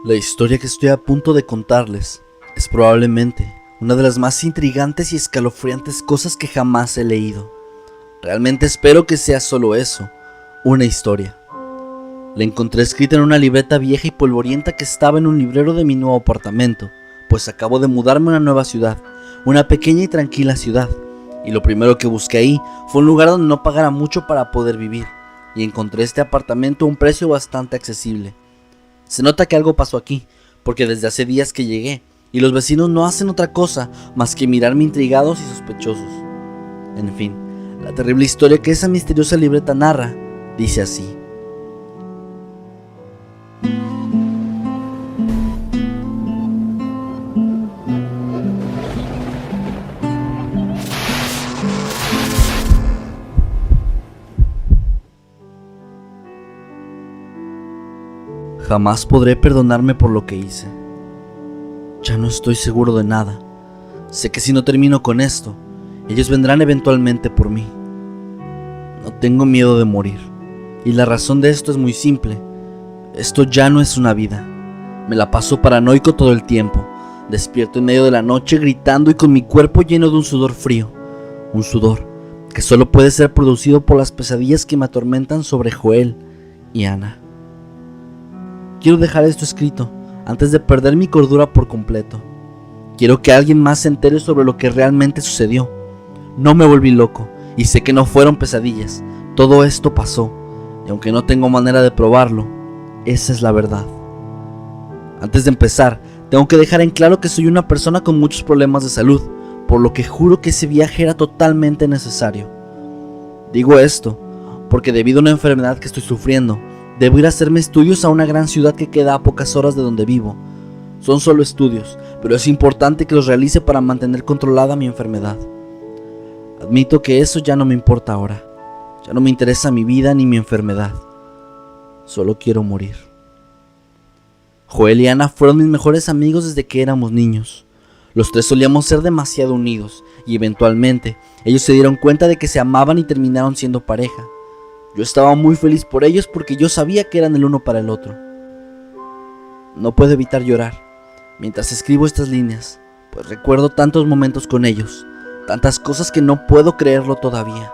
La historia que estoy a punto de contarles es probablemente una de las más intrigantes y escalofriantes cosas que jamás he leído. Realmente espero que sea solo eso, una historia. La encontré escrita en una libreta vieja y polvorienta que estaba en un librero de mi nuevo apartamento, pues acabo de mudarme a una nueva ciudad, una pequeña y tranquila ciudad, y lo primero que busqué ahí fue un lugar donde no pagara mucho para poder vivir, y encontré este apartamento a un precio bastante accesible. Se nota que algo pasó aquí, porque desde hace días que llegué, y los vecinos no hacen otra cosa más que mirarme intrigados y sospechosos. En fin, la terrible historia que esa misteriosa libreta narra dice así. Jamás podré perdonarme por lo que hice. Ya no estoy seguro de nada. Sé que si no termino con esto, ellos vendrán eventualmente por mí. No tengo miedo de morir. Y la razón de esto es muy simple. Esto ya no es una vida. Me la paso paranoico todo el tiempo. Despierto en medio de la noche gritando y con mi cuerpo lleno de un sudor frío. Un sudor que solo puede ser producido por las pesadillas que me atormentan sobre Joel y Ana. Quiero dejar esto escrito antes de perder mi cordura por completo. Quiero que alguien más se entere sobre lo que realmente sucedió. No me volví loco y sé que no fueron pesadillas. Todo esto pasó y aunque no tengo manera de probarlo, esa es la verdad. Antes de empezar, tengo que dejar en claro que soy una persona con muchos problemas de salud, por lo que juro que ese viaje era totalmente necesario. Digo esto porque debido a una enfermedad que estoy sufriendo, debo ir a hacerme estudios a una gran ciudad que queda a pocas horas de donde vivo. Son solo estudios, pero es importante que los realice para mantener controlada mi enfermedad. Admito que eso ya no me importa ahora. Ya no me interesa mi vida ni mi enfermedad. Solo quiero morir. Joel y Ana fueron mis mejores amigos desde que éramos niños. Los tres solíamos ser demasiado unidos y eventualmente ellos se dieron cuenta de que se amaban y terminaron siendo pareja. Yo estaba muy feliz por ellos porque yo sabía que eran el uno para el otro. No puedo evitar llorar mientras escribo estas líneas, pues recuerdo tantos momentos con ellos, tantas cosas que no puedo creerlo todavía.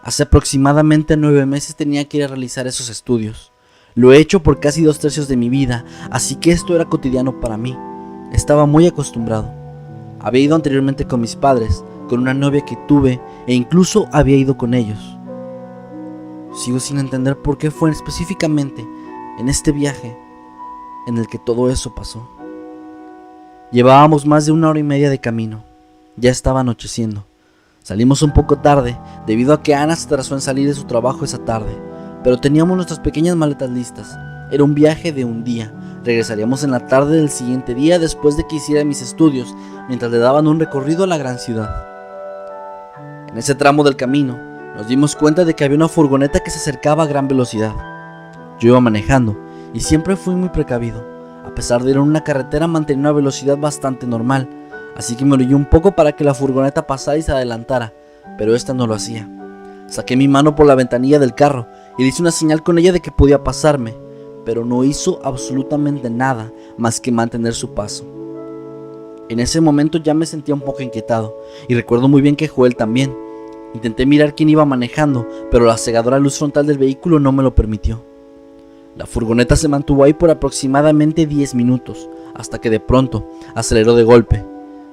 Hace aproximadamente 9 meses tenía que ir a realizar esos estudios. Lo he hecho por casi 2/3 de mi vida, así que esto era cotidiano para mí. Estaba muy acostumbrado. Había ido anteriormente con mis padres, con una novia que tuve e incluso había ido con ellos. Sigo sin entender por qué fue específicamente en este viaje en el que todo eso pasó. Llevábamos más de 1 hora y media de camino. Ya estaba anocheciendo. Salimos un poco tarde debido a que Ana se atrasó en salir de su trabajo esa tarde, pero teníamos nuestras pequeñas maletas listas. Era un viaje de un día. Regresaríamos en la tarde del siguiente día después de que hiciera mis estudios, mientras le daban un recorrido a la gran ciudad. En ese tramo del camino nos dimos cuenta de que había una furgoneta que se acercaba a gran velocidad. Yo iba manejando y siempre fui muy precavido. A pesar de ir en una carretera mantenía una velocidad bastante normal, así que me orillé un poco para que la furgoneta pasara y se adelantara, pero esta no lo hacía. Saqué mi mano por la ventanilla del carro y le hice una señal con ella de que podía pasarme, pero no hizo absolutamente nada más que mantener su paso. En ese momento ya me sentía un poco inquietado y recuerdo muy bien que Joel también. Intenté mirar quién iba manejando, pero la cegadora luz frontal del vehículo no me lo permitió. La furgoneta se mantuvo ahí por aproximadamente 10 minutos, hasta que de pronto aceleró de golpe.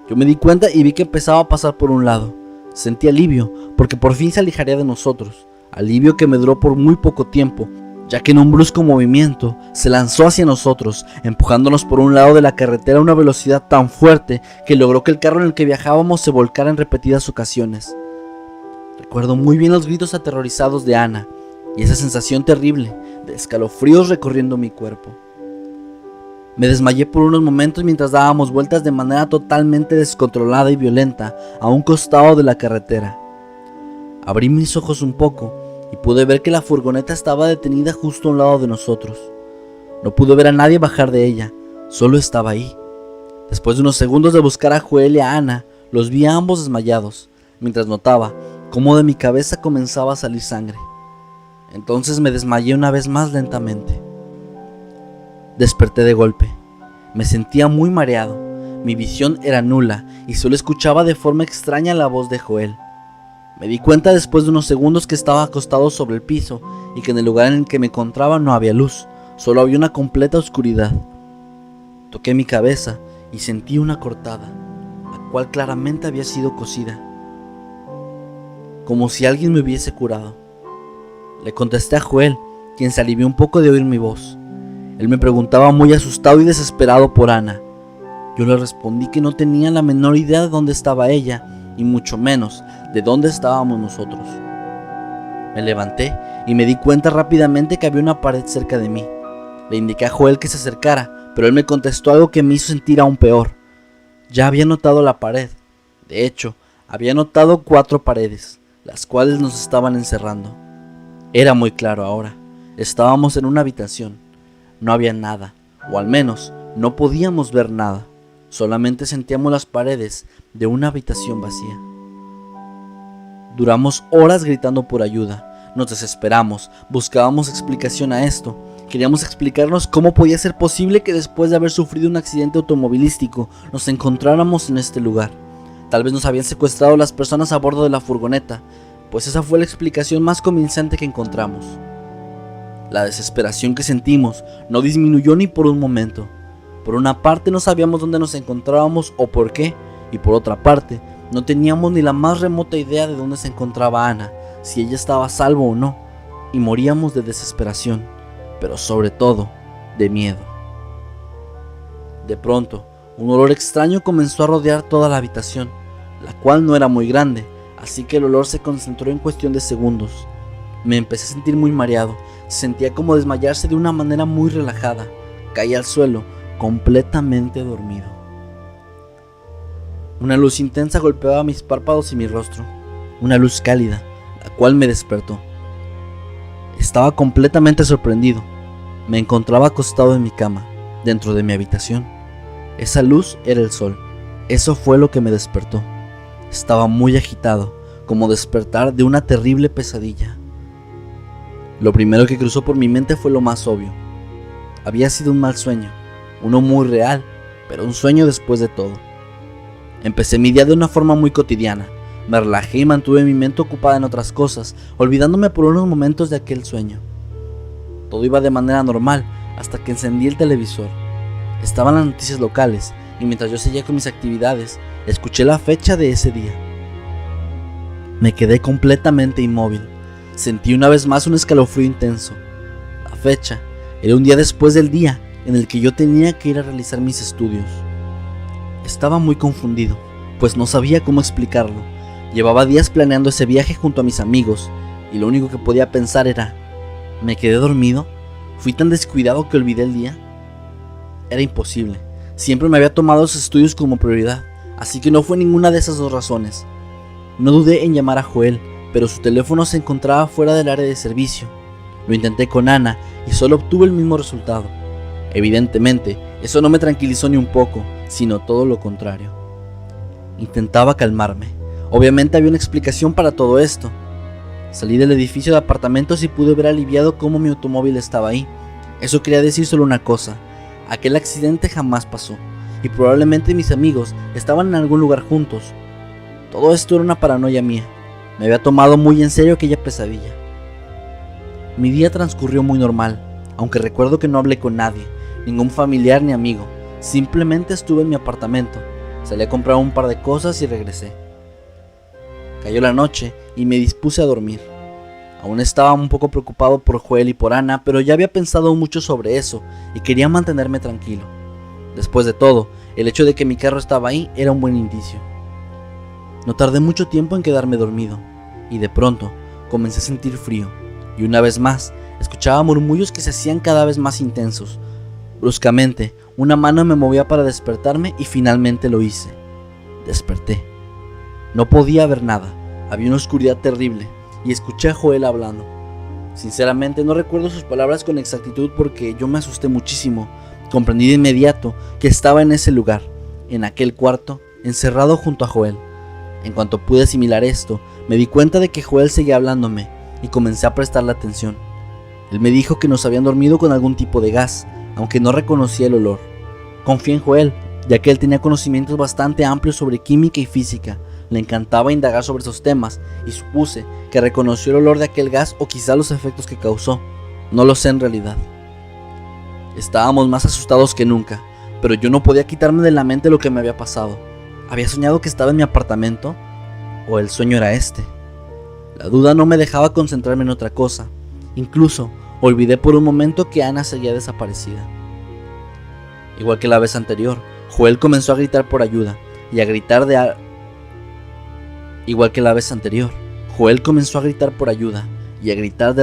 Yo me di cuenta y vi que empezaba a pasar por un lado. Sentí alivio, porque por fin se alejaría de nosotros. Alivio que me duró por muy poco tiempo, ya que en un brusco movimiento se lanzó hacia nosotros, empujándonos por un lado de la carretera a una velocidad tan fuerte que logró que el carro en el que viajábamos se volcara en repetidas ocasiones. Recuerdo muy bien los gritos aterrorizados de Ana y esa sensación terrible de escalofríos recorriendo mi cuerpo. Me desmayé por unos momentos mientras dábamos vueltas de manera totalmente descontrolada y violenta a un costado de la carretera. Abrí mis ojos un poco y pude ver que la furgoneta estaba detenida justo a un lado de nosotros. No pude ver a nadie bajar de ella, solo estaba ahí. Después de unos segundos de buscar a Joel y a Ana, los vi a ambos desmayados, mientras notaba cómo de mi cabeza comenzaba a salir sangre. Entonces me desmayé una vez más lentamente. Desperté de golpe. Me sentía muy mareado. Mi visión era nula y solo escuchaba de forma extraña la voz de Joel. Me di cuenta después de unos segundos que estaba acostado sobre el piso y que en el lugar en el que me encontraba no había luz, solo había una completa oscuridad. Toqué mi cabeza y sentí una cortada, la cual claramente había sido cosida, como si alguien me hubiese curado. Le contesté a Joel, quien se alivió un poco de oír mi voz. Él me preguntaba muy asustado y desesperado por Ana. Yo le respondí que no tenía la menor idea de dónde estaba ella, y mucho menos de dónde estábamos nosotros. Me levanté y me di cuenta rápidamente que había una pared cerca de mí. Le indiqué a Joel que se acercara, pero él me contestó algo que me hizo sentir aún peor. Ya había notado la pared. De hecho, había notado 4 paredes, las cuales nos estaban encerrando. Era muy claro ahora. Estábamos en una habitación. No había nada, o al menos no podíamos ver nada. Solamente sentíamos las paredes de una habitación vacía. Duramos horas gritando por ayuda. Nos desesperamos, buscábamos explicación a esto. Queríamos explicarnos cómo podía ser posible que después de haber sufrido un accidente automovilístico nos encontráramos en este lugar. Tal vez nos habían secuestrado las personas a bordo de la furgoneta, pues esa fue la explicación más convincente que encontramos. La desesperación que sentimos no disminuyó ni por un momento. Por una parte no sabíamos dónde nos encontrábamos o por qué, y por otra parte no teníamos ni la más remota idea de dónde se encontraba Ana, si ella estaba a salvo o no, y moríamos de desesperación, pero sobre todo de miedo. De pronto, un olor extraño comenzó a rodear toda la habitación, la cual no era muy grande, así que el olor se concentró en cuestión de segundos. Me empecé a sentir muy mareado, sentía como desmayarse de una manera muy relajada, caí al suelo, completamente dormido. Una luz intensa golpeaba mis párpados y mi rostro, una luz cálida, la cual me despertó. Estaba completamente sorprendido. Me encontraba acostado en mi cama, dentro de mi habitación. Esa luz era el sol. Eso fue lo que me despertó. Estaba muy agitado, como despertar de una terrible pesadilla. Lo primero que cruzó por mi mente fue lo más obvio. Había sido un mal sueño, uno muy real, pero un sueño después de todo. Empecé mi día de una forma muy cotidiana. Me relajé y mantuve mi mente ocupada en otras cosas, olvidándome por unos momentos de aquel sueño. Todo iba de manera normal hasta que encendí el televisor. Estaban las noticias locales y mientras yo seguía con mis actividades, escuché la fecha de ese día. Me quedé completamente inmóvil. Sentí una vez más un escalofrío intenso. La fecha era un día después del día en el que yo tenía que ir a realizar mis estudios. Estaba muy confundido, pues no sabía cómo explicarlo. Llevaba días planeando ese viaje junto a mis amigos, y lo único que podía pensar era, ¿me quedé dormido? ¿Fui tan descuidado que olvidé el día? Era imposible. Siempre me había tomado los estudios como prioridad, así que no fue ninguna de esas dos razones. No dudé en llamar a Joel, pero su teléfono se encontraba fuera del área de servicio. Lo intenté con Ana y solo obtuve el mismo resultado. Evidentemente, eso no me tranquilizó ni un poco, sino todo lo contrario. Intentaba calmarme. Obviamente había una explicación para todo esto. Salí del edificio de apartamentos y pude ver aliviado cómo mi automóvil estaba ahí. Eso quería decir solo una cosa: aquel accidente jamás pasó, y probablemente mis amigos estaban en algún lugar juntos. Todo esto era una paranoia mía. Me había tomado muy en serio aquella pesadilla. Mi día transcurrió muy normal, aunque recuerdo que no hablé con nadie, ningún familiar ni amigo. Simplemente estuve en mi apartamento, salí a comprar un par de cosas y regresé. Cayó la noche y me dispuse a dormir. Aún estaba un poco preocupado por Joel y por Ana, pero ya había pensado mucho sobre eso y quería mantenerme tranquilo. Después de todo, el hecho de que mi carro estaba ahí era un buen indicio. No tardé mucho tiempo en quedarme dormido, y de pronto comencé a sentir frío, y una vez más escuchaba murmullos que se hacían cada vez más intensos. Bruscamente, una mano me movía para despertarme y finalmente lo hice. Desperté. No podía ver nada, había una oscuridad terrible, y escuché a Joel hablando. Sinceramente no recuerdo sus palabras con exactitud porque yo me asusté muchísimo. Comprendí de inmediato que estaba en ese lugar, en aquel cuarto, encerrado junto a Joel. En cuanto pude asimilar esto, me di cuenta de que Joel seguía hablándome y comencé a prestarle atención. Él me dijo que nos habían dormido con algún tipo de gas, aunque no reconocía el olor. Confié en Joel, ya que él tenía conocimientos bastante amplios sobre química y física. Le encantaba indagar sobre esos temas y supuse que reconoció el olor de aquel gas o quizá los efectos que causó. No lo sé en realidad. Estábamos más asustados que nunca, pero yo no podía quitarme de la mente lo que me había pasado. ¿Había soñado que estaba en mi apartamento? ¿O el sueño era este? La duda no me dejaba concentrarme en otra cosa. Incluso olvidé por un momento que Ana seguía desaparecida. Igual que la vez anterior, Joel comenzó a gritar por ayuda y a gritar de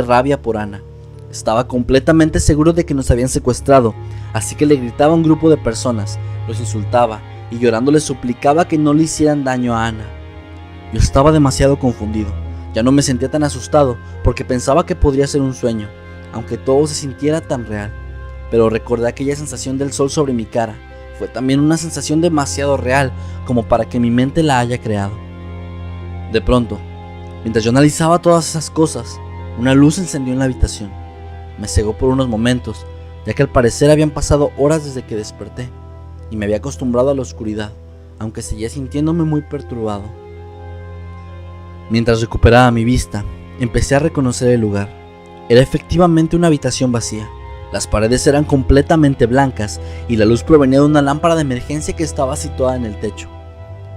rabia por Ana. Estaba completamente seguro de que nos habían secuestrado, así que le gritaba a un grupo de personas, los insultaba y llorando les suplicaba que no le hicieran daño a Ana. Yo estaba demasiado confundido, ya no me sentía tan asustado porque pensaba que podría ser un sueño, aunque todo se sintiera tan real. Pero recordé aquella sensación del sol sobre mi cara, fue también una sensación demasiado real como para que mi mente la haya creado. De pronto, mientras yo analizaba todas esas cosas, una luz se encendió en la habitación. Me cegó por unos momentos, ya que al parecer habían pasado horas desde que desperté, y me había acostumbrado a la oscuridad, aunque seguía sintiéndome muy perturbado. Mientras recuperaba mi vista, empecé a reconocer el lugar. Era efectivamente una habitación vacía. Las paredes eran completamente blancas y la luz provenía de una lámpara de emergencia que estaba situada en el techo.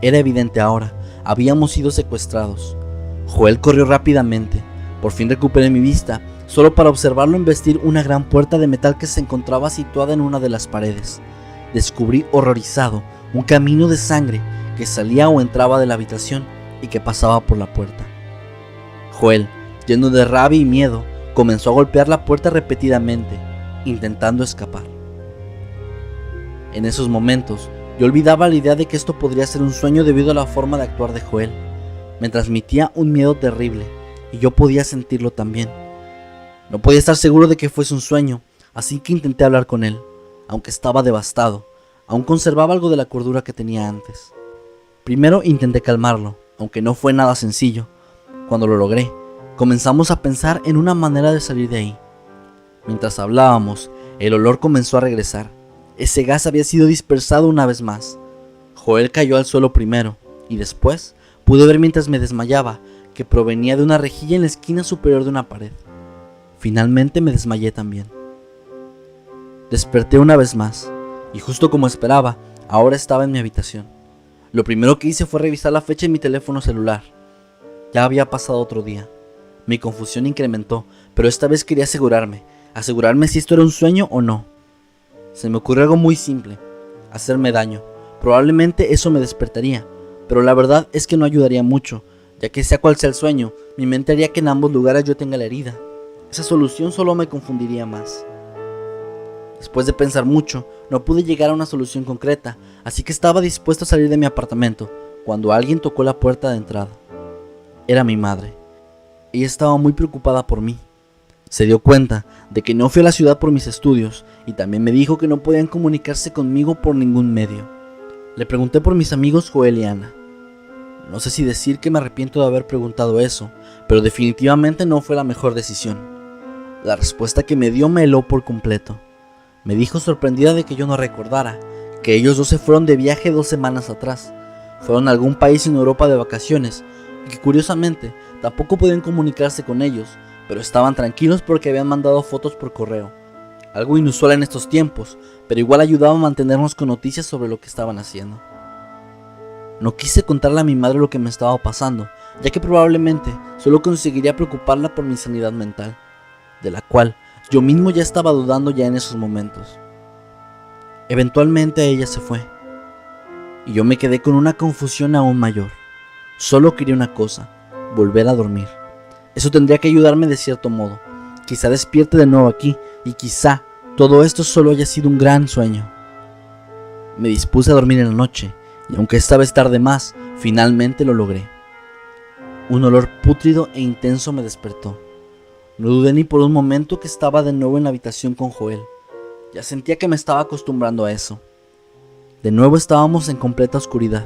Era evidente ahora, habíamos sido secuestrados. Joel corrió rápidamente. Por fin recuperé mi vista, solo para observarlo embestir una gran puerta de metal que se encontraba situada en una de las paredes. Descubrí horrorizado un camino de sangre que salía o entraba de la habitación y que pasaba por la puerta. Joel, lleno de rabia y miedo, comenzó a golpear la puerta repetidamente, intentando escapar. En esos momentos, yo olvidaba la idea de que esto podría ser un sueño debido a la forma de actuar de Joel. Me transmitía un miedo terrible y yo podía sentirlo también. No podía estar seguro de que fuese un sueño, así que intenté hablar con él. Aunque estaba devastado, aún conservaba algo de la cordura que tenía antes. Primero intenté calmarlo, aunque no fue nada sencillo. Cuando lo logré, comenzamos a pensar en una manera de salir de ahí. Mientras hablábamos, el olor comenzó a regresar. Ese gas había sido dispersado una vez más. Joel cayó al suelo primero, y después pude ver mientras me desmayaba que provenía de una rejilla en la esquina superior de una pared. Finalmente me desmayé también. Desperté una vez más, y justo como esperaba, ahora estaba en mi habitación. Lo primero que hice fue revisar la fecha en mi teléfono celular. Ya había pasado otro día. Mi confusión incrementó, pero esta vez quería asegurarme si esto era un sueño o no. Se me ocurrió algo muy simple: hacerme daño. Probablemente eso me despertaría, pero la verdad es que no ayudaría mucho, ya que sea cual sea el sueño, mi mente haría que en ambos lugares yo tenga la herida. Esa solución solo me confundiría más. Después de pensar mucho, no pude llegar a una solución concreta, así que estaba dispuesto a salir de mi apartamento, cuando alguien tocó la puerta de entrada. Era mi madre. Ella estaba muy preocupada por mí. Se dio cuenta de que no fui a la ciudad por mis estudios y también me dijo que no podían comunicarse conmigo por ningún medio. Le pregunté por mis amigos Joel y Ana. No sé si decir que me arrepiento de haber preguntado eso, pero definitivamente no fue la mejor decisión. La respuesta que me dio me heló por completo. Me dijo sorprendida de que yo no recordara que ellos dos se fueron de viaje 2 semanas atrás. Fueron a algún país en Europa de vacaciones y que curiosamente tampoco podían comunicarse con ellos, pero estaban tranquilos porque habían mandado fotos por correo. Algo inusual en estos tiempos, pero igual ayudaba a mantenernos con noticias sobre lo que estaban haciendo. No quise contarle a mi madre lo que me estaba pasando, ya que probablemente solo conseguiría preocuparla por mi sanidad mental, de la cual yo mismo ya estaba dudando ya en esos momentos. Eventualmente ella se fue, y yo me quedé con una confusión aún mayor. Solo quería una cosa: volver a dormir. Eso tendría que ayudarme de cierto modo. Quizá despierte de nuevo aquí, y quizá todo esto solo haya sido un gran sueño. Me dispuse a dormir en la noche, y aunque esta vez tarde más, finalmente lo logré. Un olor pútrido e intenso me despertó. No dudé ni por un momento que estaba de nuevo en la habitación con Joel. Ya sentía que me estaba acostumbrando a eso. De nuevo estábamos en completa oscuridad.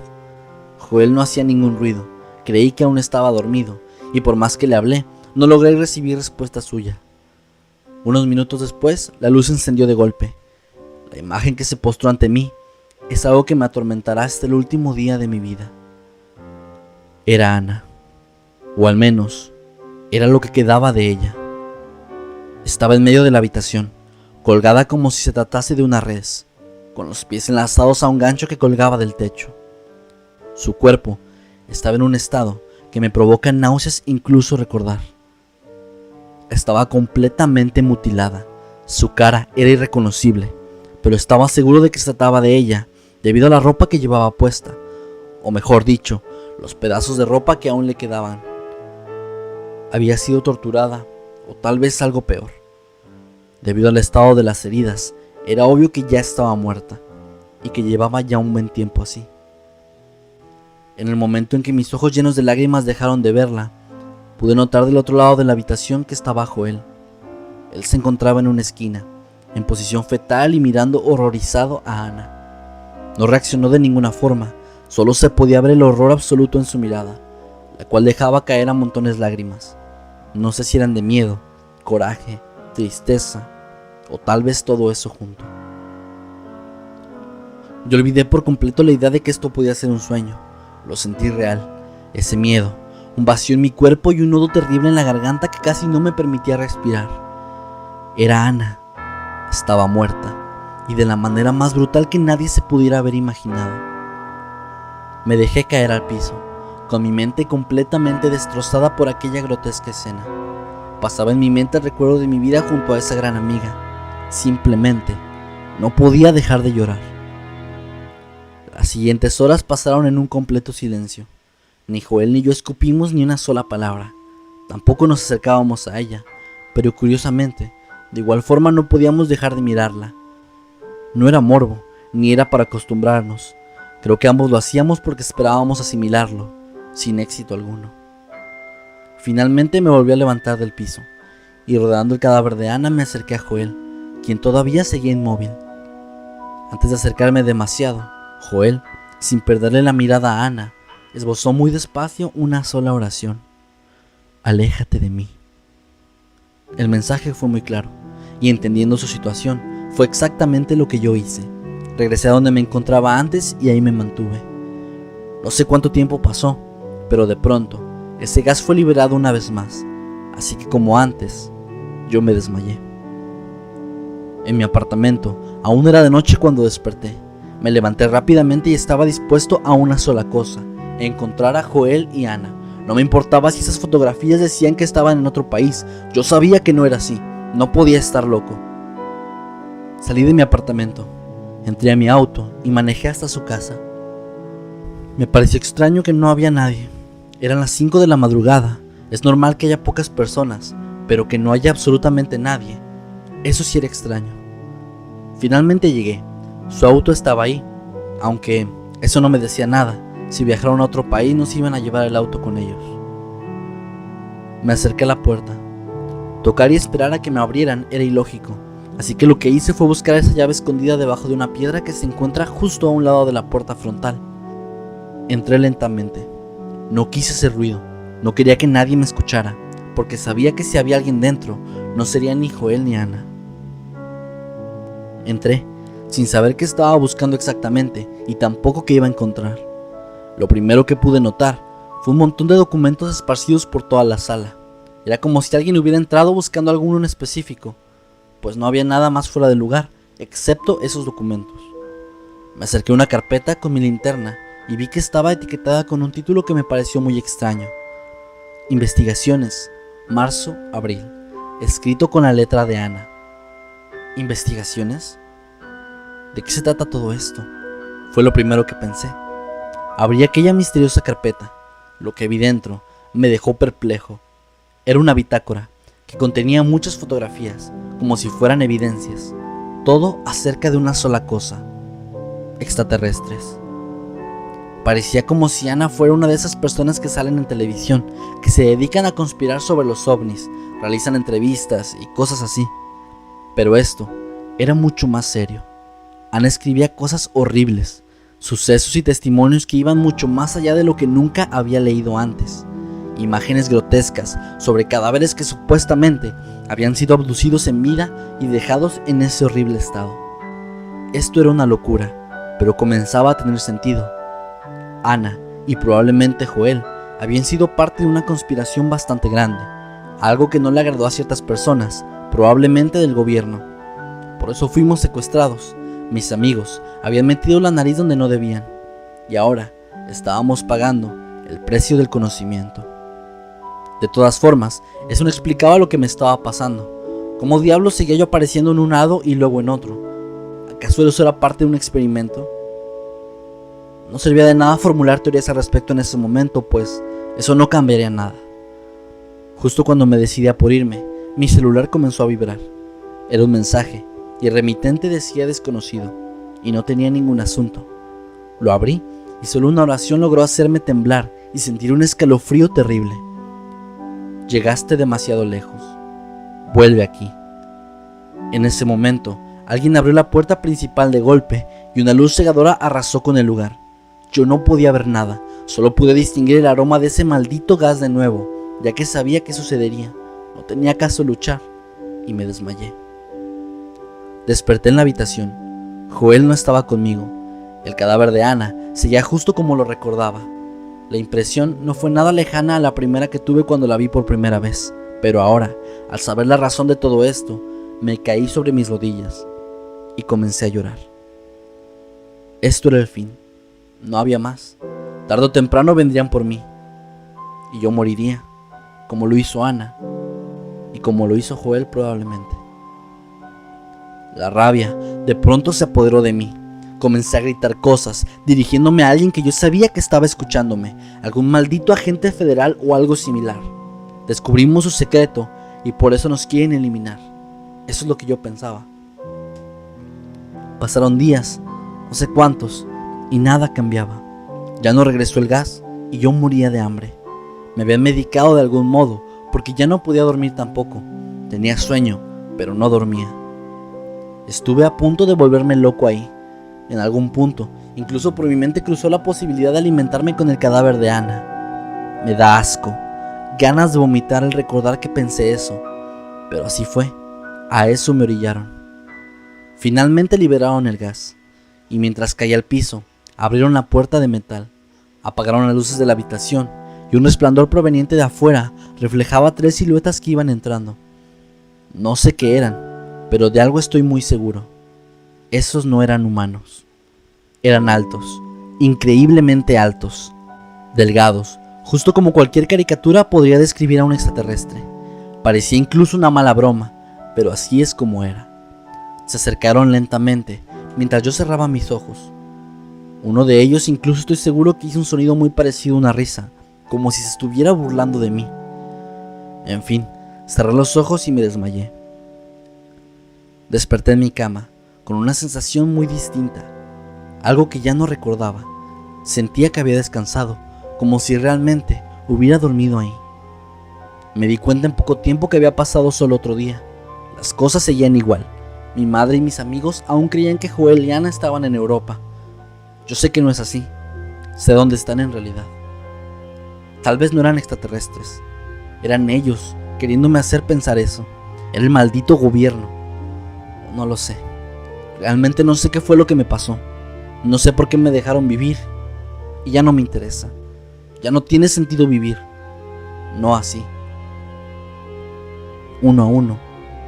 Joel no hacía ningún ruido. Creí que aún estaba dormido, y por más que le hablé, no logré recibir respuesta suya. Unos minutos después, la luz se encendió de golpe. La imagen que se postró ante mí es algo que me atormentará hasta el último día de mi vida. Era Ana, o al menos era lo que quedaba de ella. Estaba en medio de la habitación, colgada como si se tratase de una res, con los pies enlazados a un gancho que colgaba del techo. Su cuerpo estaba en un estado que me provoca náuseas incluso recordar. Estaba completamente mutilada, su cara era irreconocible, pero estaba seguro de que se trataba de ella debido a la ropa que llevaba puesta, o mejor dicho, los pedazos de ropa que aún le quedaban. Había sido torturada, o tal vez algo peor. Debido al estado de las heridas, era obvio que ya estaba muerta, y que llevaba ya un buen tiempo así. En el momento en que mis ojos llenos de lágrimas dejaron de verla, pude notar del otro lado de la habitación que estaba Joel. Él se encontraba en una esquina, en posición fetal y mirando horrorizado a Ana. No reaccionó de ninguna forma, solo se podía ver el horror absoluto en su mirada, la cual dejaba caer a montones lágrimas. No sé si eran de miedo, coraje, tristeza o tal vez todo eso junto. Yo olvidé por completo la idea de que esto podía ser un sueño. Lo sentí real, ese miedo, un vacío en mi cuerpo y un nudo terrible en la garganta que casi no me permitía respirar. Era Ana, estaba muerta y de la manera más brutal que nadie se pudiera haber imaginado. Me dejé caer al piso, con mi mente completamente destrozada por aquella grotesca escena. Pasaba en mi mente el recuerdo de mi vida junto a esa gran amiga. Simplemente no podía dejar de llorar. Las siguientes horas pasaron en un completo silencio. Ni Joel ni yo escupimos ni una sola palabra. Tampoco nos acercábamos a ella, pero curiosamente, de igual forma no podíamos dejar de mirarla. No era morbo, ni era para acostumbrarnos. Creo que ambos lo hacíamos porque esperábamos asimilarlo, sin éxito alguno. Finalmente me volví a levantar del piso, y rodeando el cadáver de Ana me acerqué a Joel, quien todavía seguía inmóvil. Antes de acercarme demasiado, Joel, sin perderle la mirada a Ana, esbozó muy despacio una sola oración: aléjate de mí. El mensaje fue muy claro, y entendiendo su situación, fue exactamente lo que yo hice. Regresé a donde me encontraba antes y ahí me mantuve. No sé cuánto tiempo pasó, pero de pronto, ese gas fue liberado una vez más, así que como antes, yo me desmayé. En mi apartamento, aún era de noche cuando desperté. Me levanté rápidamente y estaba dispuesto a una sola cosa: encontrar a Joel y Ana. No me importaba si esas fotografías decían que estaban en otro país. Yo sabía que no era así. No podía estar loco. Salí de mi apartamento, entré a mi auto y manejé hasta su casa. Me pareció extraño que no había nadie. Eran las 5 de la madrugada. Es normal que haya pocas personas, pero que no haya absolutamente nadie, eso sí era extraño. Finalmente llegué. Su auto estaba ahí, aunque eso no me decía nada. Si viajaron a otro país nos iban a llevar el auto con ellos. Me acerqué a la puerta. Tocar y esperar a que me abrieran era ilógico, así que lo que hice fue buscar esa llave escondida debajo de una piedra que se encuentra justo a un lado de la puerta frontal. Entré lentamente. No quise hacer ruido, no quería que nadie me escuchara, porque sabía que si había alguien dentro, no sería ni Joel ni Ana. Entré, sin saber qué estaba buscando exactamente y tampoco qué iba a encontrar. Lo primero que pude notar fue un montón de documentos esparcidos por toda la sala. Era como si alguien hubiera entrado buscando alguno en específico, pues no había nada más fuera del lugar, excepto esos documentos. Me acerqué a una carpeta con mi linterna y vi que estaba etiquetada con un título que me pareció muy extraño: Investigaciones, marzo-abril, escrito con la letra de Ana. ¿Investigaciones? ¿De qué se trata todo esto? Fue lo primero que pensé. Abrí aquella misteriosa carpeta. Lo que vi dentro me dejó perplejo. Era una bitácora que contenía muchas fotografías, como si fueran evidencias. Todo acerca de una sola cosa: extraterrestres. Parecía como si Ana fuera una de esas personas que salen en televisión, que se dedican a conspirar sobre los ovnis, realizan entrevistas y cosas así. Pero esto era mucho más serio. Ana escribía cosas horribles, sucesos y testimonios que iban mucho más allá de lo que nunca había leído antes. Imágenes grotescas sobre cadáveres que supuestamente habían sido abducidos en vida y dejados en ese horrible estado. Esto era una locura, pero comenzaba a tener sentido. Ana y probablemente Joel habían sido parte de una conspiración bastante grande, algo que no le agradó a ciertas personas, probablemente del gobierno. Por eso fuimos secuestrados. Mis amigos habían metido la nariz donde no debían, y ahora estábamos pagando el precio del conocimiento. De todas formas, eso no explicaba lo que me estaba pasando. ¿Cómo diablos seguía yo apareciendo en un lado y luego en otro? ¿Acaso eso era parte de un experimento? No servía de nada formular teorías al respecto en ese momento, pues eso no cambiaría nada. Justo cuando me decidí a por irme, mi celular comenzó a vibrar. Era un mensaje, y el remitente decía desconocido, y no tenía ningún asunto. Lo abrí, y solo una oración logró hacerme temblar y sentir un escalofrío terrible. Llegaste demasiado lejos. Vuelve aquí. En ese momento, alguien abrió la puerta principal de golpe y una luz cegadora arrasó con el lugar. Yo no podía ver nada, solo pude distinguir el aroma de ese maldito gas de nuevo, ya que sabía que sucedería. No tenía caso luchar, y me desmayé. Desperté en la habitación. Joel no estaba conmigo. El cadáver de Ana seguía justo como lo recordaba. La impresión no fue nada lejana a la primera que tuve cuando la vi por primera vez, pero ahora, al saber la razón de todo esto, me caí sobre mis rodillas y comencé a llorar. Esto era el fin. No había más. Tarde o temprano vendrían por mí, y yo moriría, como lo hizo Ana, y como lo hizo Joel probablemente. La rabia de pronto se apoderó de mí. Comencé a gritar cosas, dirigiéndome a alguien que yo sabía que estaba escuchándome, algún maldito agente federal o algo similar. Descubrimos su secreto y por eso nos quieren eliminar. Eso es lo que yo pensaba. Pasaron días, no sé cuántos, y nada cambiaba. Ya no regresó el gas y yo moría de hambre. Me habían medicado de algún modo, porque ya no podía dormir tampoco. Tenía sueño, pero no dormía. Estuve a punto de volverme loco ahí. En algún punto, incluso por mi mente cruzó la posibilidad de alimentarme con el cadáver de Ana. Me da asco, ganas de vomitar al recordar que pensé eso, pero así fue, a eso me orillaron. Finalmente liberaron el gas, y mientras caía al piso, abrieron la puerta de metal, apagaron las luces de la habitación, y un resplandor proveniente de afuera reflejaba 3 siluetas que iban entrando. No sé qué eran, pero de algo estoy muy seguro. Esos no eran humanos. Eran altos, increíblemente altos, delgados, justo como cualquier caricatura podría describir a un extraterrestre. Parecía incluso una mala broma, pero así es como era. Se acercaron lentamente, mientras yo cerraba mis ojos. Uno de ellos incluso estoy seguro que hizo un sonido muy parecido a una risa, como si se estuviera burlando de mí. En fin, cerré los ojos y me desmayé. Desperté en mi cama, con una sensación muy distinta, algo que ya no recordaba. Sentía que había descansado, como si realmente hubiera dormido ahí. Me di cuenta en poco tiempo que había pasado solo otro día. Las cosas seguían igual. Mi madre y mis amigos aún creían que Joel y Ana estaban en Europa. Yo sé que no es así. Sé dónde están en realidad. Tal vez no eran extraterrestres. Eran ellos, queriéndome hacer pensar eso. Era el maldito gobierno. No lo sé. Realmente no sé qué fue lo que me pasó. No sé por qué me dejaron vivir. Y ya no me interesa. Ya no tiene sentido vivir. No así. Uno a uno,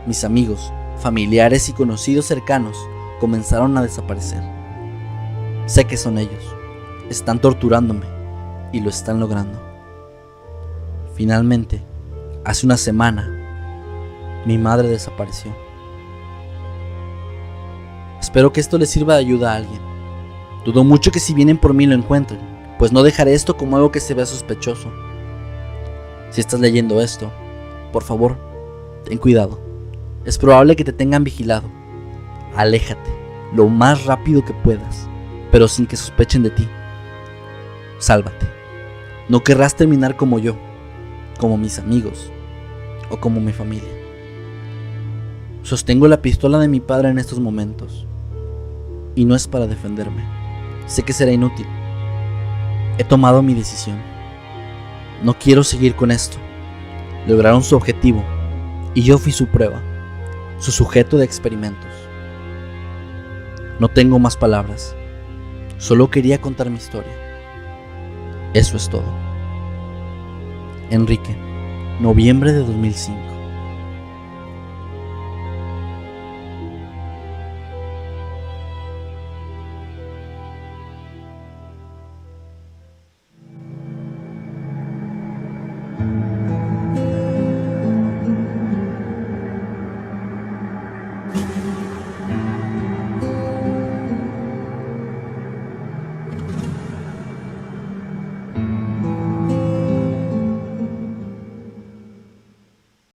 mis amigos, familiares y conocidos cercanos comenzaron a desaparecer. Sé que son ellos. Están torturándome. Y lo están logrando. Finalmente, hace una semana, mi madre desapareció. Espero que esto les sirva de ayuda a alguien. Dudo mucho que si vienen por mí lo encuentren, pues no dejaré esto como algo que se vea sospechoso. Si estás leyendo esto, por favor, ten cuidado. Es probable que te tengan vigilado. Aléjate lo más rápido que puedas, pero sin que sospechen de ti. Sálvate. No querrás terminar como yo, como mis amigos o como mi familia. Sostengo la pistola de mi padre en estos momentos. Y no es para defenderme. Sé que será inútil. He tomado mi decisión. No quiero seguir con esto. Lograron su objetivo y yo fui su prueba, su sujeto de experimentos. No tengo más palabras. Solo quería contar mi historia. Eso es todo. Enrique, noviembre de 2005.